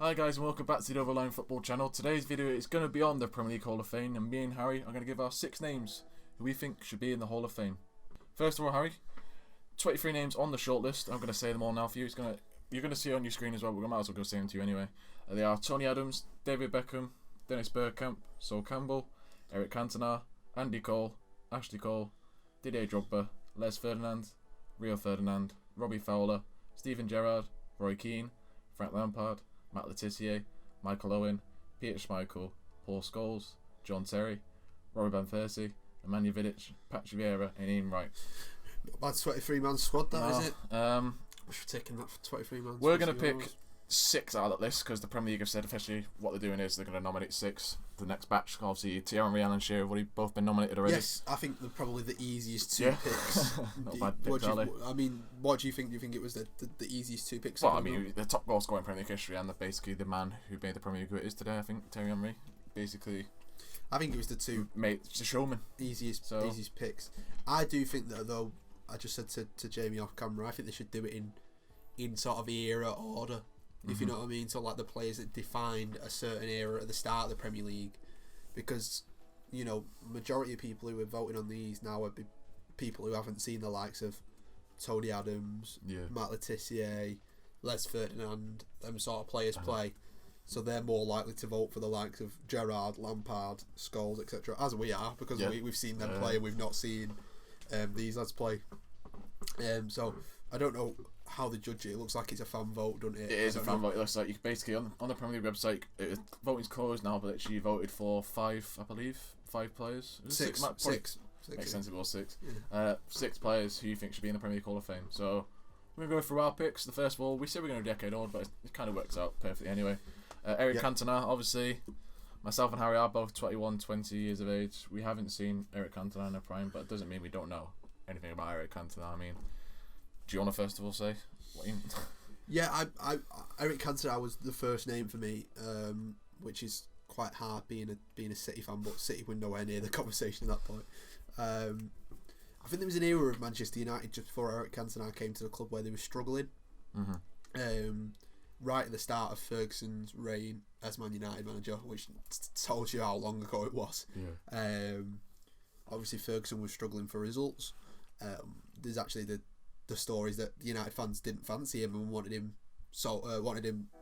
Hi guys and welcome back to the Overline Football channel. Today's video is going to be on the Premier League Hall of Fame, and me and Harry are going to give our 6 names who we think should be in the Hall of Fame. First of all, Harry, 23 names on the shortlist. I'm going to say them all now for you. You're going to see it on your screen as well, but we might as well go say them to you anyway. They are Tony Adams, David Beckham, Dennis Bergkamp, Sol Campbell, Eric Cantona, Andy Cole, Ashley Cole, Didier Drogba, Les Ferdinand, Rio Ferdinand, Robbie Fowler, Steven Gerrard, Roy Keane, Frank Lampard, Matt Le Tissier, Michael Owen, Peter Schmeichel, Paul Scholes, John Terry, Rory Van Persie, Emmanuel Vidic, Patrick Vieira and Ian Wright. Not bad 23-man squad, that is it? We should have taken that for 23 man. We're going to pick 6 out of that list because the Premier League have said officially what they're doing is they're going to nominate 6. The next batch, obviously, Thierry Henry and Alan Shearer have already both been nominated already. Yes, I think they're probably the easiest 2 picks. Not bad picks, are they? I mean, what do you think? Do you think it was the easiest 2 picks? Well, I mean, the top goal scorer in Premier League history and basically the man who made the Premier League who it is today, I think, Thierry Henry. Basically, I think it was the 2 the showman. Easiest picks. I do think that, though, I just said to Jamie off camera, I think they should do it in sort of era order, if you know what I mean. So like the players that defined a certain era at the start of the Premier League, because you know majority of people who are voting on these now are people who haven't seen the likes of Tony Adams, Matt Le Tissier, Les Ferdinand, them sort of players play. So they're more likely to vote for the likes of Gerrard, Lampard, Scholes, etc. As we are, because we've seen them play and we've not seen these lads play. So I don't know how they judge it. It looks like it's a fan vote, doesn't it? It is a fan vote. It looks like you basically on the Premier League website, voting's closed now, but she voted for 5, I believe, 5 players. Six. Makes sense. It was 6. 6 players who you think should be in the Premier League Hall of Fame. So we're gonna go through our picks. The first of all, we said we're gonna do decade order, but it kind of works out perfectly anyway. Eric Cantona, obviously. Myself and Harry are both 20 years of age. We haven't seen Eric Cantona in a prime, but it doesn't mean we don't know anything about Eric Cantona. I mean, do you want to first of all say? Yeah, Eric Cantona was the first name for me, which is quite hard being a City fan, but City were nowhere near the conversation at that point. I think there was an era of Manchester United just before Eric Cantona came to the club where they were struggling. Right at the start of Ferguson's reign as Man United manager, which tells you how long ago it was. Obviously Ferguson was struggling for results. There's actually the stories that United fans didn't fancy him and wanted him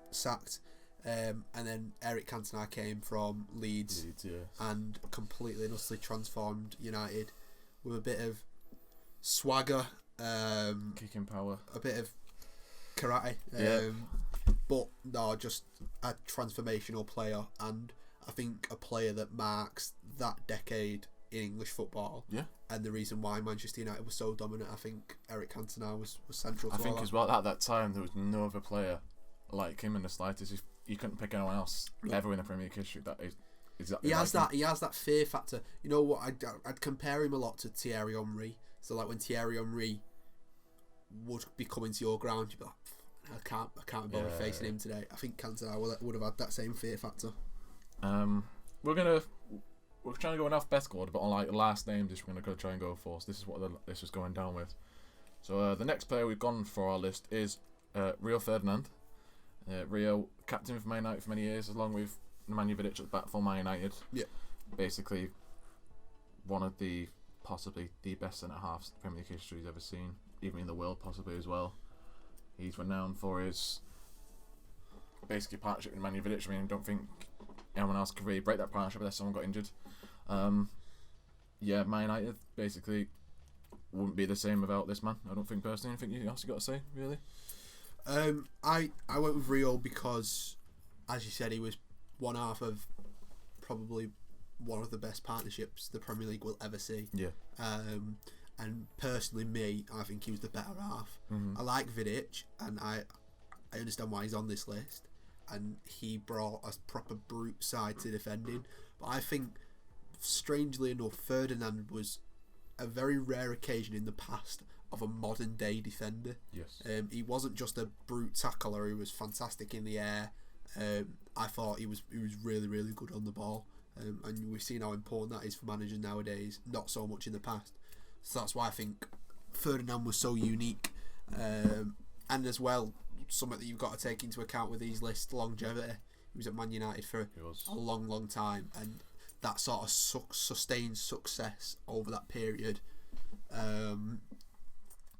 sacked. And then Eric Cantona came from Leeds and completely and utterly transformed United with a bit of swagger, kicking power, a bit of karate. But no, just a transformational player, and I think a player that marks that decade in English football. And the reason why Manchester United was so dominant, I think Eric Cantona was central to I think as well, at that time, there was no other player like him in the slightest. You couldn't pick anyone else ever in the Premier League history that is exactly he has that fear factor. You know what, I'd compare him a lot to Thierry Henry. So like when Thierry Henry would be coming to your ground, you'd be like, I can't be bothered facing him today. I think Cantona would have had that same fear factor. We're trying to go in alphabetical order, but on like last names, we're going to try and go for. So this is what this was going down with. So the next player we've gone for our list is Rio Ferdinand. Rio, captain for Man United for many years, along with Emmanuel Vidic at the back for Man United. Basically, one of possibly the best centre halves the Premier League history has ever seen, even in the world possibly as well. He's renowned for his basically partnership with Emmanuel Vidic. I mean, I don't think anyone else could really break that partnership unless someone got injured. Man United basically wouldn't be the same without this man. I don't think personally. Anything else you got to say, really? I went with Rio because, as you said, he was one half of probably one of the best partnerships the Premier League will ever see. And personally, I think he was the better half. I like Vidic, and I understand why he's on this list, and he brought a proper brute side to defending. But I think, strangely enough, Ferdinand was a very rare occasion in the past of a modern day defender. He wasn't just a brute tackler. He was fantastic in the air. I thought he was really, really good on the ball. And we've seen how important that is for managers nowadays. Not so much in the past. So that's why I think Ferdinand was so unique. And as well, something that you've got to take into account with these lists: longevity. He was at Man United for a long time, and that sort of sustained success over that period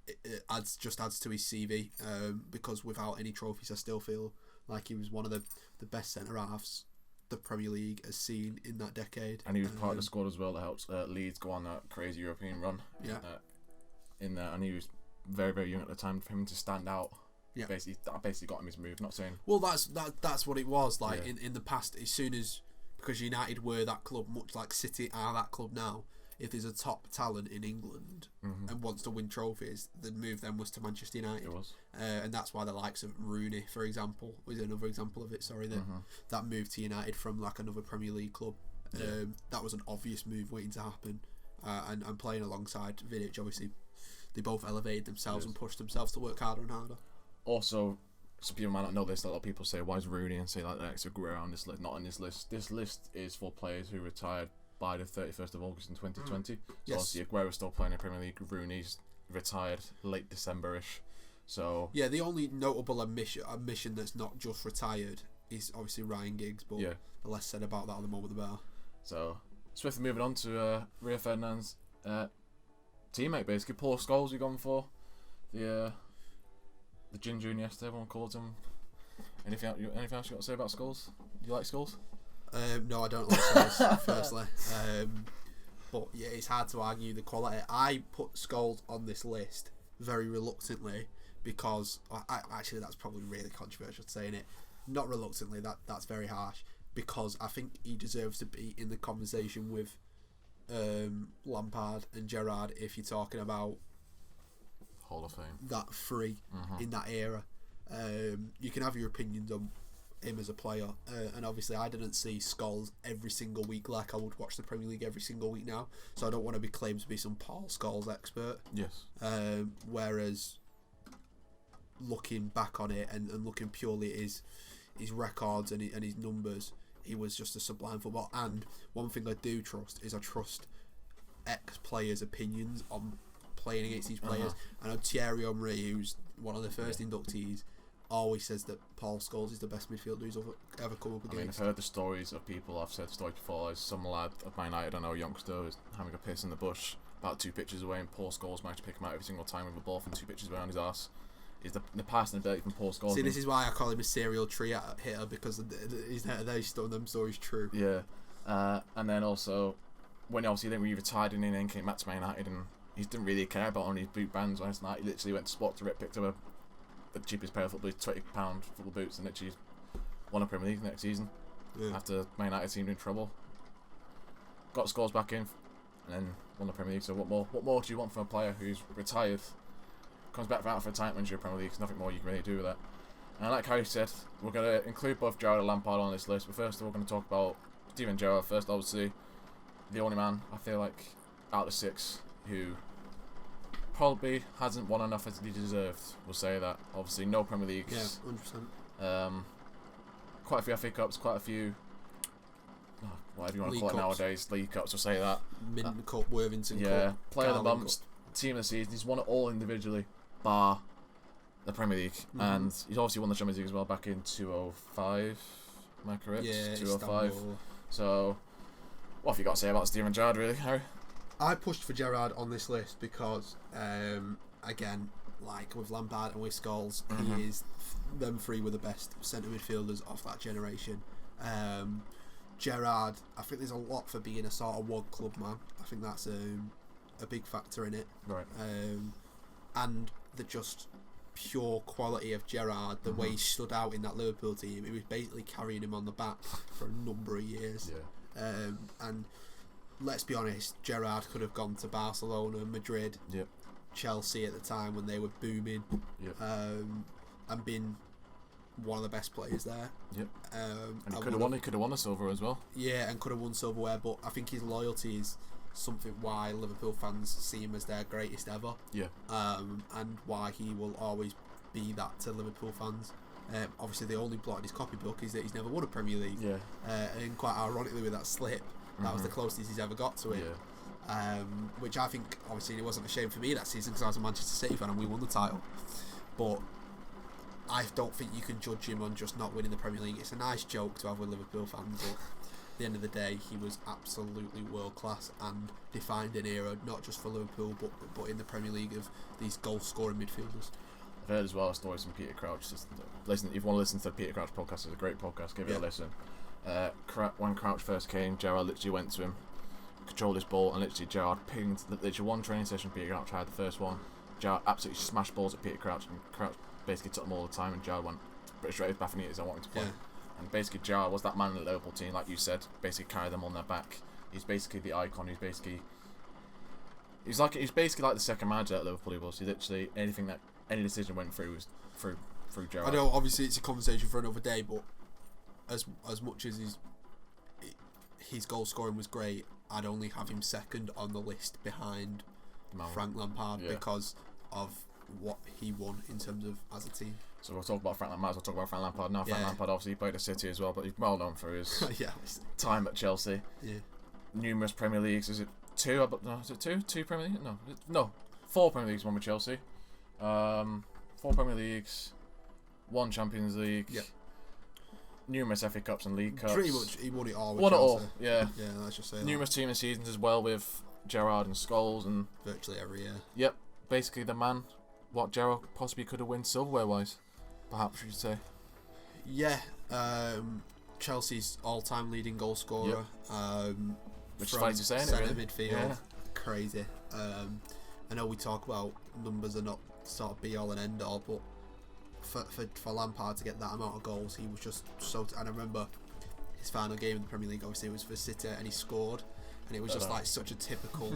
it adds to his CV, because without any trophies I still feel like he was one of the best centre-halves the Premier League has seen in that decade. And he was part of the squad as well that helped Leeds go on that crazy European run. Yeah. In there, and he was very, very young at the time. For him to stand out, yeah, basically got him his move. Not saying. Well, that's what it was like in the past. As soon as, because United were that club, much like City are that club now. If there's a top talent in England and wants to win trophies, the move then was to Manchester United. It was, and that's why the likes of Rooney, for example, was another example of it. Sorry, that move to United from like another Premier League club. That was an obvious move waiting to happen, and playing alongside Vidic, obviously, they both elevated themselves and pushed themselves to work harder and harder. Also, some people might not know this. A lot of people say, "Why is Rooney and say like Alex Aguero on this list?" Not on this list. This list is for players who retired by the 31st of August in 2020. So obviously Aguero's still playing in the Premier League. Rooney's retired late December-ish. So yeah, the only notable admission that's not just retired is obviously Ryan Giggs, but the less said about that at the moment the better. So swiftly moving on to Rio Ferdinand's teammate, basically Paul Scholes. We've gone for the Ginger Iniesta, everyone calls him. Anything else you got to say about Scholes? Do you like Scholes? No, I don't like Scholes, firstly. But yeah, it's hard to argue the quality. I put Scholes on this list very reluctantly because actually that's probably really controversial saying it. Not reluctantly, that's very harsh, because I think he deserves to be in the conversation with Lampard and Gerrard if you're talking about Hall of Fame. That three in that era. You can have your opinions on him as a player, and obviously I didn't see Scholes every single week like I would watch the Premier League every single week now, so I don't want to be claimed to be some Paul Scholes expert. Yes. Whereas looking back on it and looking purely at his records and his numbers, he was just a sublime football. And one thing I do trust is I trust ex-players' opinions on playing against these players. I know Thierry Henry, who's one of the first inductees, always says that Paul Scholes is the best midfielder who's ever come up against. I mean, I've heard the stories of people, I've said stories before, as some lad of Man United, I know, a youngster, was having a piss in the bush about 2 pitches away, and Paul Scholes managed to pick him out every single time with a ball from 2 pitches away on his arse. Is the passing ability from Paul Scholes. See, this is why I call him a serial tree hitter, because those them stories true. Yeah. And then also, when obviously then we retired and then came back to Man United, and he didn't really care about on his boot bands last night. He literally went to Sport Direct, picked up the cheapest pair of football, £20 football boots, and literally won a Premier League next season after Man United seemed in trouble. Got Scholes back in, and then won the Premier League. So what more do you want from a player who's retired, comes back out for retirement into your Premier League? There's nothing more you can really do with that. And like Harry said, we're going to include both Gerrard and Lampard on this list, but first we're going to talk about Steven Gerrard first. Obviously, the only man, I feel like, out of the 6 who probably hasn't won enough as he deserved. We'll say that. Obviously, no Premier Leagues. Yeah, 100%. Quite a few FA Cups, quite a few, whatever you want to call it nowadays, League Cups, we'll say that. Minden Cup, Worthington Cup. Yeah, player of the month, team of the season. He's won it all individually, bar the Premier League. And he's obviously won the Champions League as well back in 2005. Am I correct? Yeah, 2005. So, what have you got to say about Steven Gerrard, really, Harry? I pushed for Gerrard on this list because, again, like with Lampard and with Scholes, he is, them three were the best centre midfielders of that generation. Gerrard, I think there's a lot for being a sort of one club man. I think that's a big factor in it. Right. And the just pure quality of Gerrard, the way he stood out in that Liverpool team, it was basically carrying him on the back for a number of years. Yeah. And let's be honest, Gerrard could have gone to Barcelona, Madrid, Chelsea at the time when they were booming, and been one of the best players there. And he could have won a silver as well. Yeah, and could have won silverware, but I think his loyalty is something why Liverpool fans see him as their greatest ever. And why he will always be that to Liverpool fans. Obviously, the only blot in his copybook is that he's never won a Premier League. And quite ironically, with that slip, that was the closest he's ever got to it. Which I think, obviously, it wasn't a shame for me that season because I was a Manchester City fan and we won the title. But I don't think you can judge him on just not winning the Premier League. It's a nice joke to have with Liverpool fans, but at the end of the day, he was absolutely world class and defined an era, not just for Liverpool, but in the Premier League of these goal scoring midfielders. I've heard as well stories from Peter Crouch. Just listen, if you want to listen to the Peter Crouch podcast, it's a great podcast. Give it a listen. When Crouch first came, Gerrard literally went to him, controlled his ball, and literally Gerrard pinged. Literally one training session Peter Crouch had, the first one. Gerrard absolutely smashed balls at Peter Crouch, and Crouch basically took them all the time, and Gerrard went straight as Bafanitas, I want him to play. Yeah. And basically Gerrard was that man in the Liverpool team, like you said, basically carried them on their back. He's basically the icon. He's basically like the second manager at Liverpool. He was. He literally any decision went through was through Gerrard. I know obviously it's a conversation for another day, but as much as his goal scoring was great, I'd only have him second on the list behind Frank Lampard because of what he won in terms of as a team. So we'll talk about Frank Lampard. We'll talk about Frank Lampard now. Frank Lampard obviously played at City as well, but he's well known for his time at Chelsea. Yeah. Numerous Premier Leagues. Is it two? No, is it two? Two Premier Leagues? No. 4 Premier Leagues won with Chelsea. 4 Premier Leagues. 1 Champions League. Yeah. Numerous FA Cups and League Cups. Pretty much, he won it all. Won it all. Yeah. Yeah, let's just say numerous team of seasons as well with Gerrard and Scholes and virtually every year. Yep. Basically the man. What Gerrard possibly could have won silverware wise, perhaps you should say. Yeah, Chelsea's all-time leading goal scorer. Yep. Which is funny to say, centre midfield, crazy. I know we talk about numbers are not sort of be all and end all, but for Lampard to get that amount of goals, he was just so. And I remember his final game in the Premier League, obviously it was for City, and he scored, and it was just like such a typical,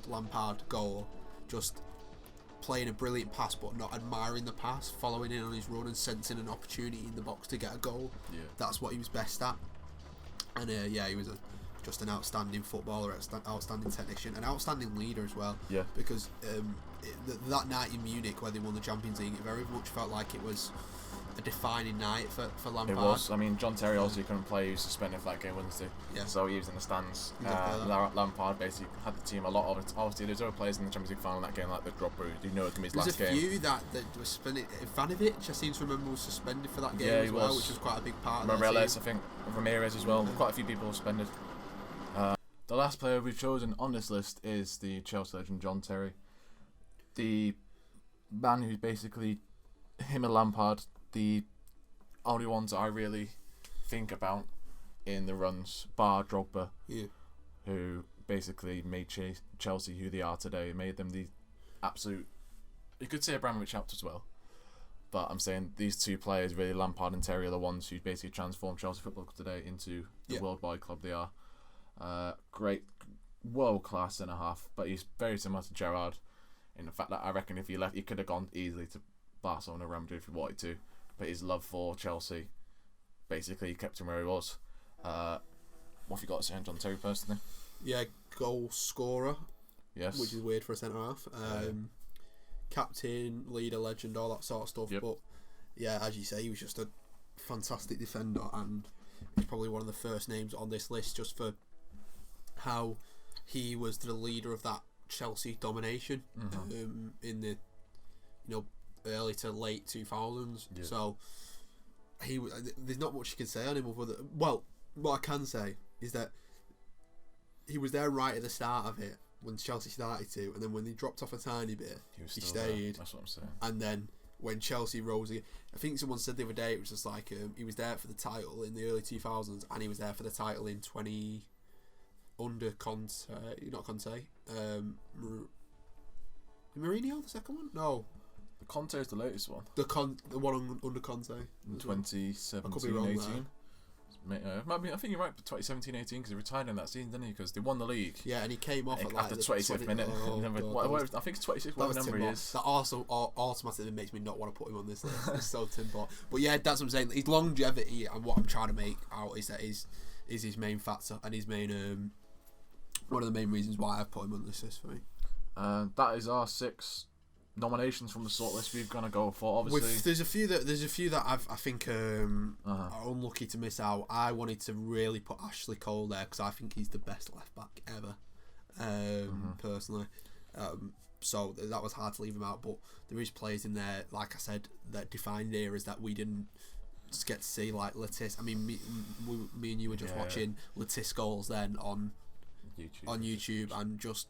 Lampard goal, just playing a brilliant pass but not admiring the pass, following in on his run and sensing an opportunity in the box to get a goal. Yeah. That's what he was best at. And he was just an outstanding footballer, outstanding technician, an outstanding leader as well. Yeah. Because that night in Munich where they won the Champions League, it very much felt like it was a defining night for Lampard. It was. I mean, John Terry also couldn't play. He was suspended for that game, wasn't he? Yeah. So he was in the stands. Lampard basically had the team a lot of it. Obviously, there's other players in the Champions League final in that game, like the Drogba. You know, it's going to be his last game. There's a few that was suspended. Ivanovic, I seem to remember, was suspended for that game as well, which was quite a big part of Morales, I think. Ramirez as well. Quite a few people suspended. The last player we've chosen on this list is the Chelsea legend John Terry. The man who's basically him and Lampard, the only ones I really think about in the runs, bar Drogba, who basically made Chelsea who they are today, made them the absolute. You could say Abramovich helped as well, but I'm saying these two players, really Lampard and Terry, are the ones who basically transformed Chelsea Football Club today into the worldwide club they are. Great, world class and a half, but he's very similar to Gerrard in the fact that I reckon if he left, he could have gone easily to Barcelona or Real Madrid if he wanted to. But his love for Chelsea basically kept him where he was. What have you got to say on John Terry personally? Yeah, goal scorer. Yes. Which is weird for a centre half. Captain, leader, legend, all that sort of stuff. Yep. But yeah, as you say, he was just a fantastic defender, and he's probably one of the first names on this list just for how he was the leader of that Chelsea domination in the early to late 2000s. Yeah. So there's not much you can say on him other than, well, what I can say is that he was there right at the start of it when Chelsea started to, and then when they dropped off a tiny bit, he stayed. There. That's what I'm saying. And then when Chelsea rose again, I think someone said the other day it was just like he was there for the title in the early 2000s, and he was there for the title in under Conte, not Conte, Mourinho, the second one? No. The Conte is the latest one. The one under Conte. In 2017, I could be wrong 18. I think you're right, 2017-18, because he retired in that season, didn't he? Because they won the league. Yeah, and he came off after the 25th minute. I think it's 26th, whatever number he is. That also automatically makes me not want to put him on this list. It's so Tim Pot. But yeah, that's what I'm saying. His longevity and what I'm trying to make out is that is his main factor and his main one of the main reasons why I've put him on this list for me. That is our 6 nominations from the sort list we're gonna go for. Obviously, there's a few that I think are unlucky to miss out. I wanted to really put Ashley Cole there because I think he's the best left back ever, personally. so that was hard to leave him out. But there is players in there, like I said, that defined eras that we didn't get to see, like Latis. I mean, me and you were just watching Latis goals then on YouTube, and just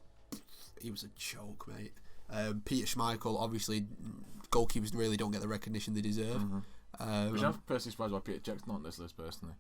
he was a joke, mate. Peter Schmeichel, obviously, goalkeepers really don't get the recognition they deserve. Which I'm personally surprised why Peter Cech's not on this list personally.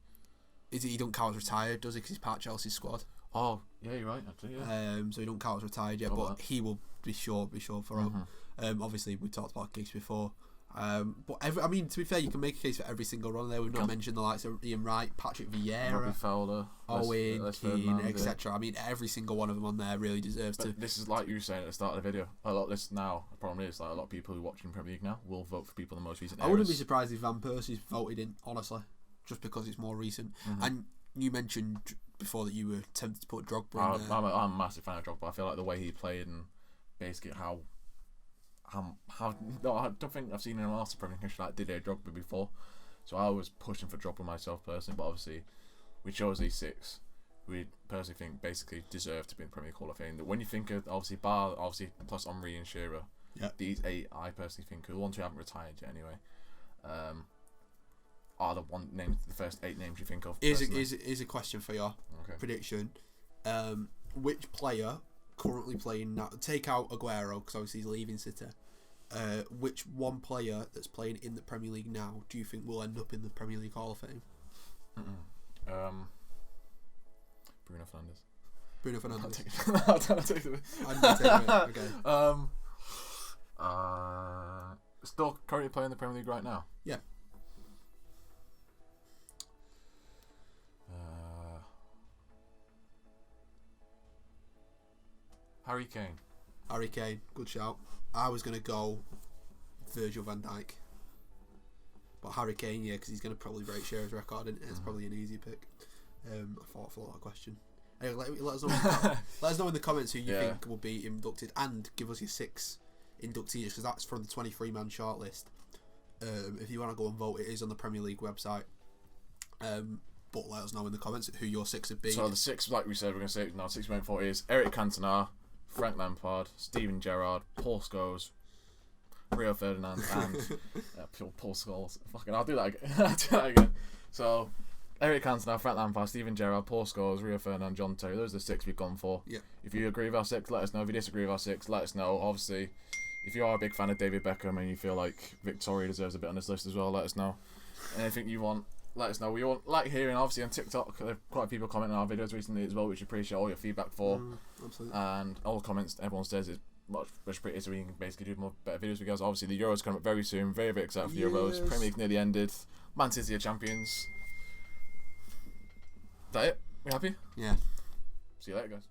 He don't count as retired, does he? Because he's part of Chelsea's squad. Oh, yeah, you're right, actually, yeah. So he don't count as retired yet, but he will be sure for him. Obviously, we talked about Giggs before. But to be fair, you can make a case for every single one there. We've not mentioned the likes of Ian Wright, Patrick Vieira, Robbie Fowler, Owen, Kane, etc. I mean, every single one of them on there really deserves to. This is like you were saying at the start of the video. A lot of this now, the problem is, like, a lot of people who are watching Premier League now will vote for people in the most recent eras. I wouldn't be surprised if Van Persie's voted in, honestly, just because it's more recent. And you mentioned before that you were tempted to put Drogba in there. I'm a massive fan of Drogba. I feel like the way he played and basically how no, I don't think I've seen anyone else in Premier League like Didier Drogba before. So I was pushing for Drogba myself personally, but obviously we chose these 6. We personally think basically deserve to be in Premier League Hall of Fame. That when you think of obviously plus Henry and Shearer, these 8 I personally think are the ones who haven't retired yet anyway. Are the first 8 names you think of? Is a question for your prediction. Which player currently playing now? Take out Aguero because obviously he's leaving City. Which one player that's playing in the Premier League now do you think will end up in the Premier League Hall of Fame? Bruno Fernandes. Bruno Fernandes. I'll take it. Okay. Still currently playing the Premier League right now? Yeah. Harry Kane. Harry Kane, good shout. I was going to go Virgil van Dijk. But Harry Kane, because he's going to probably break Shearer's record, and it's probably an easy pick. I thought for that question. Anyway, let us know. Let us know in the comments who you think will be inducted, and give us your 6 inductees, because that's from the 23-man shortlist. If you want to go and vote, it is on the Premier League website. But let us know in the comments who your 6 would be. So the 6, like we said, we're going to say now 6 we went for is Eric Cantona, Frank Lampard, Steven Gerrard, Paul Scholes, Rio Ferdinand, and Paul Scholes. Fucking, I'll do that again. So Eric Cantona, Frank Lampard, Steven Gerrard, Paul Scholes, Rio Ferdinand, John Terry. Those are the 6 we've gone for. Yeah. If you agree with our 6, let us know. If you disagree with our 6, let us know. Obviously, if you are a big fan of David Beckham and you feel like Victoria deserves a bit on this list as well, let us know. Anything you want, let us know. We all like hearing, obviously, on TikTok. There are quite a few people commenting on our videos recently as well, which we appreciate all your feedback for. Absolutely. And all the comments everyone says is much appreciated, so we can basically do more better videos with you guys. Obviously, the Euros coming up very soon. Very, very excited for the Euros. Premier League nearly ended. Man City are champions. Is that it? We happy? Yeah. See you later, guys.